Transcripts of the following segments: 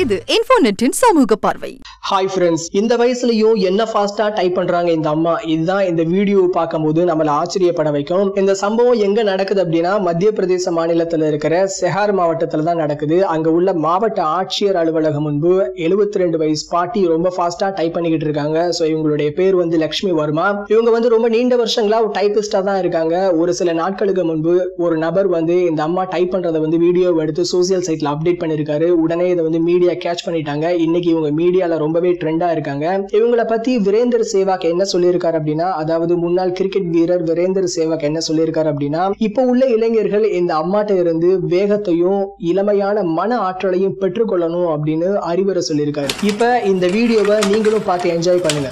இது இன்ஃபோநெட்டின் சமூக பார்வை. ஹாய் ஃப்ரெண்ட்ஸ், இந்த வயசுலயும் என்ன ஃபாஸ்டா டைப் பண்றாங்க இந்த அம்மா. இதுதான் இந்த வீடியோ பார்க்கும்போது நம்மள ஆச்சரியப்பட வைக்கும். இந்த சம்பவம் எங்க நடக்குது அப்படின்னா மத்திய பிரதேச மாநிலத்துல இருக்கிற செஹார் மாவட்டத்துல தான் நடக்குது. அங்க உள்ள மாவட்ட ஆட்சியர் அலுவலகம் முன்பு 72 வயசு பாட்டி ரொம்ப ஃபாஸ்டா டைப் பண்ணிக்கிட்டு இருக்காங்க. சோ இவங்களுடைய பேர் வந்து லட்சுமி வர்மா. இவங்க ரொம்ப நீண்ட வருஷங்களா டைபிஸ்டா தான் இருக்காங்க. ஒரு சில நாட்களுக்கு முன்பு ஒரு நபர் இந்த அம்மா டைப் பண்றதை வீடியோ எடுத்து சோசியல் சைட்ல அப்டேட் பண்ணிருக்காரு. உடனே இதை மீடியா கேட்ச் பண்ணிட்டாங்க. இன்னைக்கு இவங்க மீடியால ரொம்பவே ட்ரெண்டா இருக்காங்க. இவங்களை பத்தி வீரேந்தர் சேவாக் என்ன சொல்லியிருக்காரு அப்படின்னா, அதாவது முன்னாள் கிரிக்கெட் வீரர் வீரேந்தர் சேவாக் என்ன சொல்லியிருக்காரு அப்படின்னா, இப்ப உள்ள இளைஞர்கள் இந்த அம்மாட்ட இருந்து வேகத்தையும் இளமையான மன ஆற்றலையும் பெற்றுக்கொள்ளணும் அப்படின்னு அறிவுரை சொல்லியிருக்காரு. இப்ப இந்த வீடியோவை நீங்களும் பார்த்து என்ஜாய் பண்ணுங்க.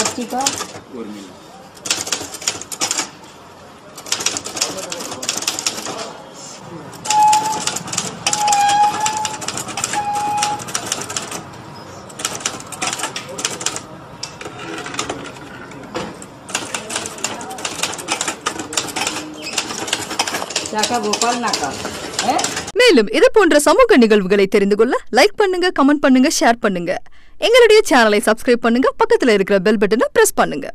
बच्ची का भोपाल ना का மேலும் இது போன்ற சமூக நிகழ்வுகளை தெரிந்து கொள்ள லைக் பண்ணுங்க, கமெண்ட் பண்ணுங்க, ஷேர் பண்ணுங்க. எங்களுடைய சேனலை சப்ஸ்கிரைப் பண்ணுங்க, பக்கத்துல இருக்கிற பெல் பட்டனை பிரஸ் பண்ணுங்க.